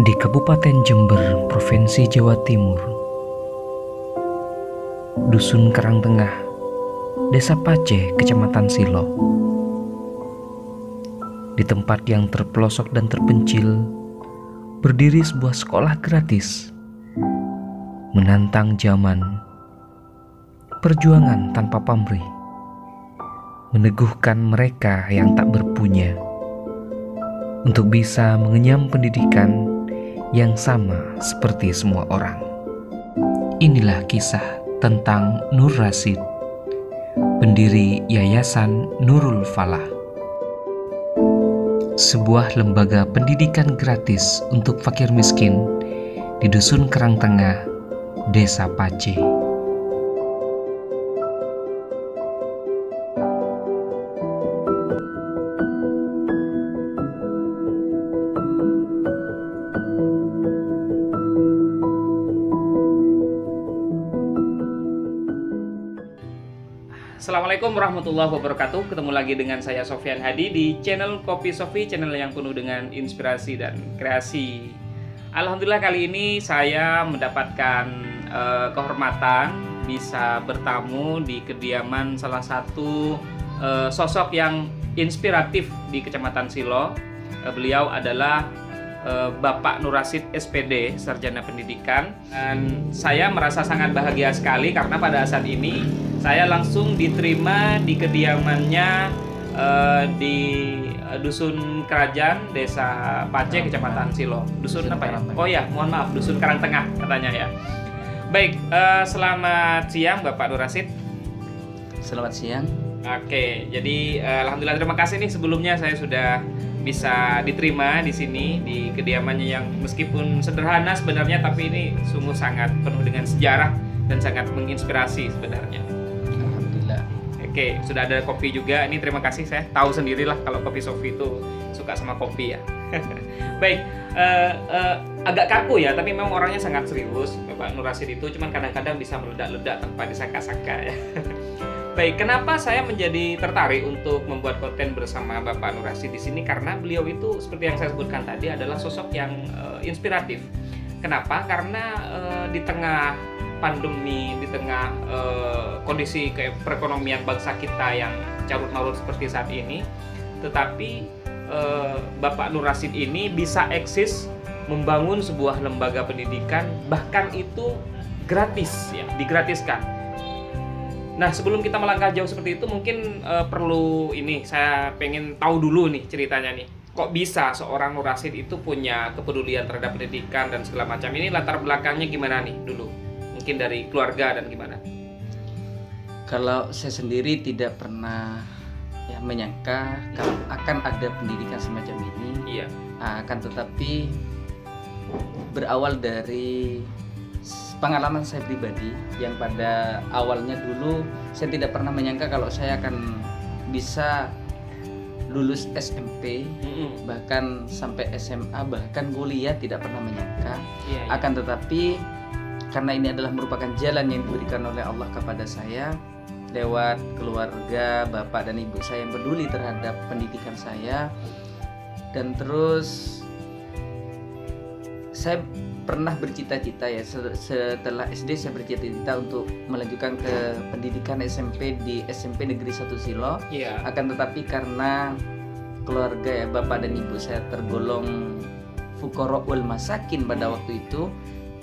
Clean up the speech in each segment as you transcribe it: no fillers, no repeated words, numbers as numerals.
di Kabupaten Jember, Provinsi Jawa Timur. Dusun Karangtengah, Desa Pace, Kecamatan Silo. Di tempat yang terpelosok dan terpencil, berdiri sebuah sekolah gratis. Menantang zaman, perjuangan tanpa pamrih, meneguhkan mereka yang tak berpunya untuk bisa mengenyam pendidikan yang sama seperti semua orang. Inilah kisah tentang Nur Rasid, pendiri Yayasan Nurul Falah, sebuah lembaga pendidikan gratis untuk fakir miskin di Dusun Karangtengah, Desa Pace. Assalamualaikum warahmatullahi wabarakatuh. Ketemu lagi dengan saya Sofyan Hadi di channel Kopi Sofi, channel yang penuh dengan inspirasi dan kreasi. Alhamdulillah kali ini saya mendapatkan kehormatan bisa bertamu di kediaman salah satu sosok yang inspiratif di Kecamatan Silo. Beliau adalah Bapak Nur Rasid SPD, Sarjana Pendidikan, dan saya merasa sangat bahagia sekali karena pada saat ini saya langsung diterima di kediamannya di Dusun Kerajaan, Desa Pace, Kecamatan Silo. Dusun apa ya? Oh ya, mohon maaf, Dusun Karangtengah katanya ya. Baik, selamat siang Bapak Nur Rasid. Selamat siang. Oke, jadi alhamdulillah terima kasih nih sebelumnya saya sudah bisa diterima di sini di kediamannya yang meskipun sederhana sebenarnya, tapi ini sungguh sangat penuh dengan sejarah dan sangat menginspirasi sebenarnya. Alhamdulillah. Oke, sudah ada kopi juga. Ini terima kasih, saya tahu sendirilah kalau Kopi Sofi itu suka sama kopi ya. Baik, agak kaku ya, tapi memang orangnya sangat serius Bapak Nur Rasid itu, cuman kadang-kadang bisa meledak-ledak tanpa disangka-sangka ya. Baik, kenapa saya menjadi tertarik untuk membuat konten bersama Bapak Nur Rasid di sini? Karena beliau itu seperti yang saya sebutkan tadi adalah sosok yang inspiratif. Kenapa? Karena di tengah pandemi, di tengah kondisi perekonomian bangsa kita yang carut marut seperti saat ini, tetapi Bapak Nur Rasid ini bisa eksis membangun sebuah lembaga pendidikan, bahkan itu gratis ya, digratiskan. Nah, sebelum kita melangkah jauh seperti itu, mungkin perlu ini, saya pengen tahu dulu nih ceritanya nih. Kok bisa seorang Nur Rasid itu punya kepedulian terhadap pendidikan dan segala macam? Ini latar belakangnya gimana nih dulu? Mungkin dari keluarga dan gimana? Kalau saya sendiri tidak pernah ya menyangka kalau akan ada pendidikan semacam ini. Iya. Akan tetapi berawal dari pengalaman saya pribadi yang pada awalnya dulu saya tidak pernah menyangka kalau saya akan bisa lulus SMP, bahkan sampai SMA, bahkan kuliah tidak pernah menyangka. Iya. Akan tetapi karena ini adalah merupakan jalan yang diberikan oleh Allah kepada saya lewat keluarga, bapak dan ibu saya yang peduli terhadap pendidikan saya, dan terus saya pernah bercita-cita ya, setelah SD saya bercita-cita untuk melanjutkan ke pendidikan SMP di SMP Negeri 1 Silo. Iya. Akan tetapi karena keluarga ya, bapak dan ibu saya tergolong fuqara'ul masakin pada waktu itu,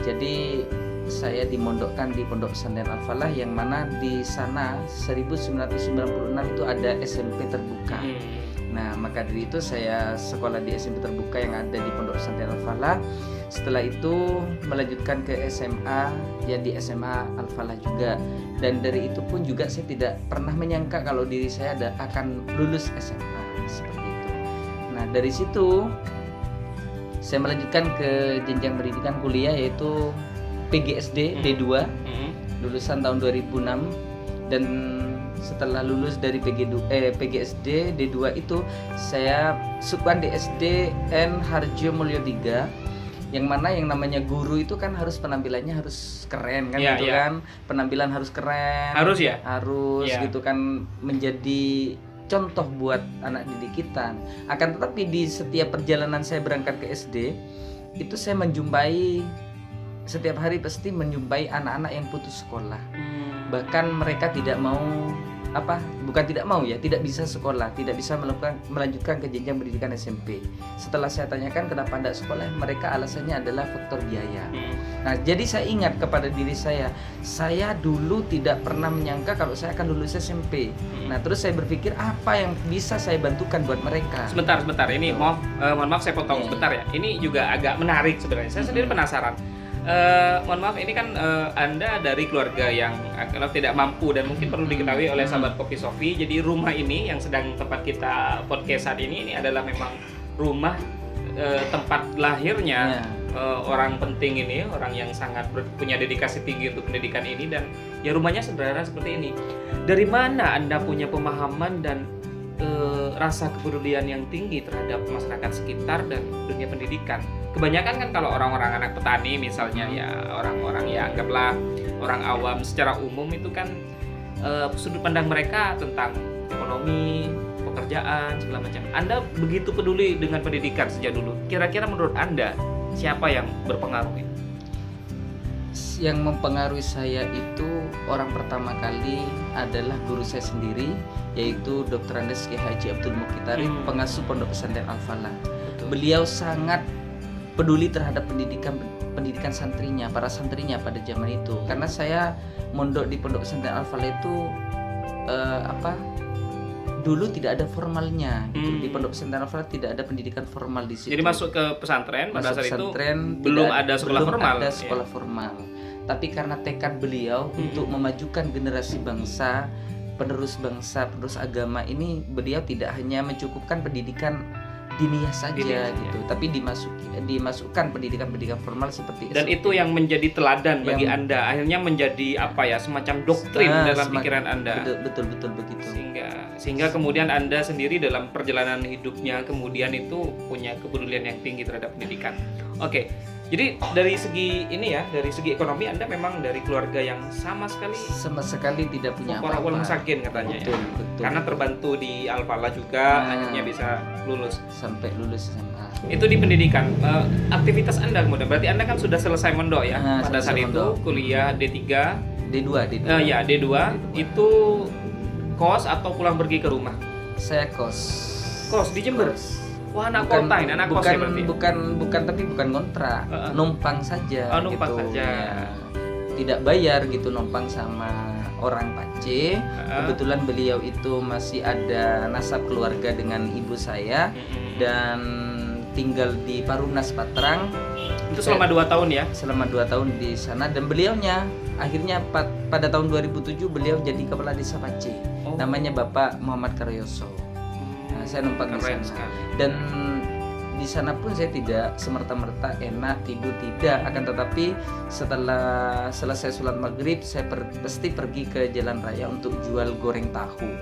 jadi saya dimondokkan di Pondok Pesantren Al-Falah, yang mana di sana 1996 itu ada SMP terbuka. Nah, maka dari itu saya sekolah di SMP terbuka yang ada di Pondok Pesantren Al-Falah. Setelah itu melanjutkan ke SMA, ya di SMA Al-Falah juga. Dan dari itu pun juga saya tidak pernah menyangka kalau diri saya akan lulus SMA seperti itu. Nah, dari situ saya melanjutkan ke jenjang pendidikan kuliah, yaitu PGSD D2, lulusan tahun 2006. Dan setelah lulus dari PGSD D2 itu saya masukkan di SDN Harjo Mulyo 3, yang mana yang namanya guru itu kan harus penampilannya harus keren kan, gitu kan, penampilan harus keren, Harus ya? harus gitu kan, menjadi contoh buat anak didik kita. Akan tetapi di setiap perjalanan saya berangkat ke SD, itu saya menjumpai setiap hari pasti menjumpai anak-anak yang putus sekolah. Bahkan mereka tidak mau bukan tidak mau ya, tidak bisa sekolah, tidak bisa melanjutkan ke jenjang pendidikan SMP. Setelah saya tanyakan kenapa tidak sekolah, mereka alasannya adalah faktor biaya. Nah, jadi saya ingat kepada diri saya dulu tidak pernah menyangka kalau saya akan lulus SMP. Nah, terus saya berpikir apa yang bisa saya bantukan buat mereka. Sebentar, ini mohon maaf saya potong sebentar ya. Ini juga agak menarik sebenarnya. Saya sendiri penasaran. Mohon maaf, ini kan Anda dari keluarga yang kalau tidak mampu dan mungkin perlu diketahui oleh sahabat Kopi Sofi. Jadi rumah ini yang sedang tempat kita podcast saat ini adalah memang rumah tempat lahirnya orang penting ini, orang yang sangat punya dedikasi tinggi untuk pendidikan ini, dan ya rumahnya sederhana seperti ini. Dari mana Anda punya pemahaman dan rasa kepedulian yang tinggi terhadap masyarakat sekitar dan dunia pendidikan? Kebanyakan kan kalau orang-orang anak petani misalnya, ya orang-orang ya anggaplah orang awam secara umum itu kan sudut pandang mereka tentang ekonomi, pekerjaan, segala macam. Anda begitu peduli dengan pendidikan sejak dulu. Kira-kira menurut Anda siapa yang berpengaruh ini? Yang mempengaruhi saya itu orang pertama kali adalah guru saya sendiri, yaitu Dr. Andes Kiai Haji Abdul Mukhtar, pengasuh Pondok Pesantren Al-Falah. Beliau sangat peduli terhadap pendidikan santrinya, para santrinya pada zaman itu. Karena saya mondok di Pondok Pesantren Al-Falah itu dulu tidak ada formalnya gitu. Di Pondok Pesantren Al-Falah tidak ada pendidikan formal di situ. Jadi masuk ke pesantren pada saat itu belum ada sekolah formal. Ada sekolah formal. Tapi karena tekad beliau untuk memajukan generasi bangsa, penerus agama ini, beliau tidak hanya mencukupkan pendidikan diniyah saja gitu, tapi dimasukkan pendidikan formal seperti dan itu yang menjadi teladan bagi Anda, akhirnya menjadi semacam doktrin dalam pikiran Anda. Betul begitu. Sehingga kemudian Anda sendiri dalam perjalanan hidupnya kemudian itu punya kepedulian yang tinggi terhadap pendidikan. Oke. Jadi dari segi ini ya, dari segi ekonomi Anda memang dari keluarga yang sama sekali tidak punya apa-apa. Masakin katanya. Betul. Karena terbantu di Al-Falah juga, akhirnya bisa lulus sampai lulus SMA. Itu di pendidikan. Aktivitas Anda kemudian berarti Anda kan sudah selesai mondok ya. Pada saat itu kuliah D3, D2. D2 itu kos atau pulang pergi ke rumah? Saya kos di Jember. Wah, anak kota ini, anak kos ya berarti? Bukan kontrak, numpang saja. Numpang gitu. saja. Ya, tidak bayar gitu, numpang sama orang Pace. Kebetulan beliau itu masih ada nasab keluarga dengan ibu saya dan tinggal di Parunas Patrang. Itu selama 2 tahun ya? Selama 2 tahun di sana, dan beliaunya akhirnya pada tahun 2007 beliau jadi kepala desa Pace. Namanya Bapak Muhammad Karyoso. Saya numpang di sana sekali. Dan di sana pun saya tidak semerta-merta enak tidur, tidak, akan tetapi setelah selesai sholat maghrib saya pasti pergi ke jalan raya untuk jual goreng tahu.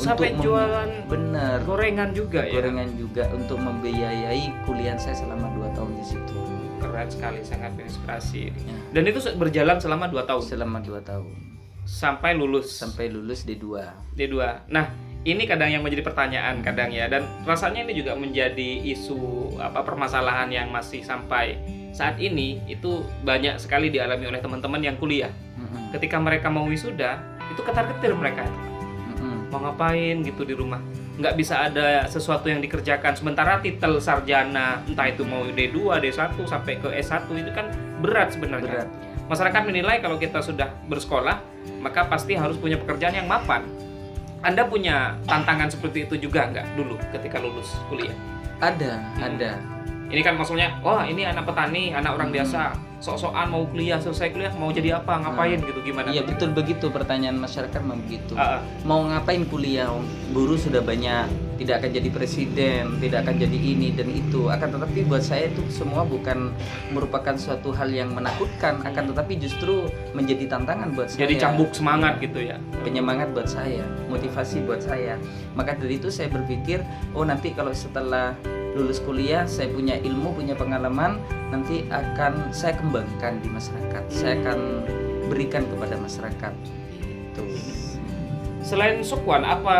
Sampai jualan gorengan juga ya? Gorengan juga untuk membiayai kuliah saya selama 2 tahun di situ. Keren sekali, sangat menginspirasi. Ya. Dan itu berjalan selama 2 tahun? Selama 2 tahun. Sampai lulus D2. Nah, ini kadang yang menjadi pertanyaan kadang ya, dan rasanya ini juga menjadi isu permasalahan yang masih sampai saat ini itu banyak sekali dialami oleh teman-teman yang kuliah. Ketika mereka mau wisuda itu ketar-ketir mereka itu. Mau ngapain gitu di rumah, nggak bisa ada sesuatu yang dikerjakan, sementara titel sarjana entah itu mau D2, D1 sampai ke S1 itu kan berat sebenarnya. Masyarakat menilai kalau kita sudah bersekolah maka pasti harus punya pekerjaan yang mapan. Anda punya tantangan seperti itu juga nggak dulu ketika lulus kuliah? Ada. Ini kan maksudnya, wah ini anak petani, anak orang biasa, sok-sokan mau kuliah, selesai kuliah mau jadi apa, ngapain gitu, gimana? Iya betul begitu, pertanyaan masyarakat memang begitu. Mau ngapain kuliah? Guru sudah banyak, tidak akan jadi presiden, tidak akan jadi ini dan itu. Akan tetapi buat saya itu semua bukan merupakan suatu hal yang menakutkan, akan tetapi justru menjadi tantangan buat saya. Jadi cambuk semangat gitu ya? Penyemangat buat saya, motivasi buat saya. Maka dari itu saya berpikir, nanti kalau setelah lulus kuliah saya punya ilmu, punya pengalaman, nanti akan saya kembangkan di masyarakat. Saya akan berikan kepada masyarakat. Itu. Selain Sukwan, apa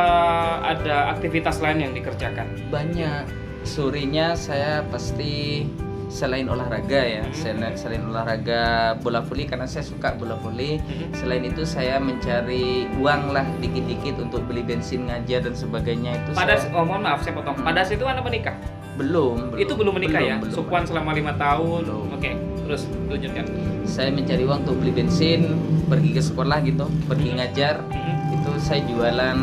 ada aktivitas lain yang dikerjakan? Banyak. Sorenya saya pasti selain olahraga ya, selain olahraga bola voli karena saya suka bola voli. Selain itu saya mencari uang lah dikit-dikit untuk beli bensin ngajar dan sebagainya itu. Mohon maaf saya potong. Pada saat itu Anda menikah? Belum. Itu belum menikah ya? Belum. Sukuan selama 5 tahun. Belum. Oke, terus lanjutkan. Saya mencari uang untuk beli bensin, pergi ke sekolah gitu, pergi ngajar. Itu saya jualan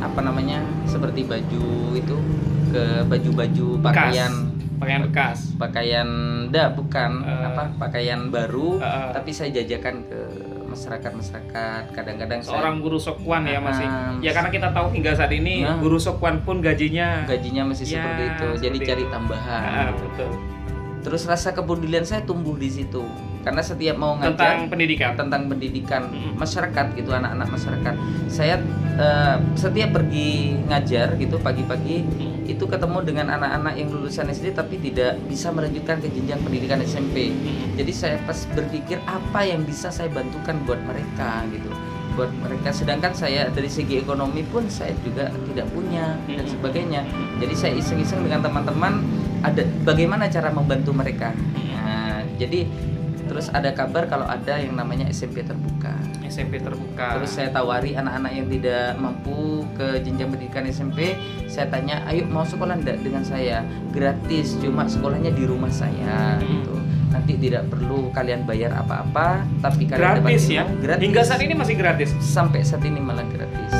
apa namanya? Seperti baju itu, ke baju-baju pakaian bekas. Pakaian pakaian baru, tapi saya jajakan ke masyarakat. Kadang-kadang seorang guru sokwan ya masih. Ya karena kita tahu hingga saat ini guru sokwan pun gajinya masih seperti itu. Jadi cari tambahan. Betul. Terus rasa kepedulian saya tumbuh di situ. Karena setiap mau ngajar tentang pendidikan masyarakat gitu, anak-anak masyarakat. Saya setiap pergi ngajar gitu pagi-pagi itu ketemu dengan anak-anak yang lulusan SD tapi tidak bisa melanjutkan ke jenjang pendidikan SMP. Jadi saya pas berpikir apa yang bisa saya bantukan buat mereka gitu. Buat mereka, sedangkan saya dari segi ekonomi pun saya juga tidak punya dan sebagainya. Jadi saya iseng-iseng dengan teman-teman ada bagaimana cara membantu mereka. Nah, jadi terus ada kabar kalau ada yang namanya SMP terbuka. Terus saya tawari anak-anak yang tidak mampu ke jenjang pendidikan SMP, saya tanya, ayo mau sekolah enggak dengan saya? Gratis, cuma sekolahnya di rumah saya gitu. Nanti tidak perlu kalian bayar apa-apa, tapi kalian gratis ya? Gratis. Hingga saat ini masih gratis? Sampai saat ini malah gratis.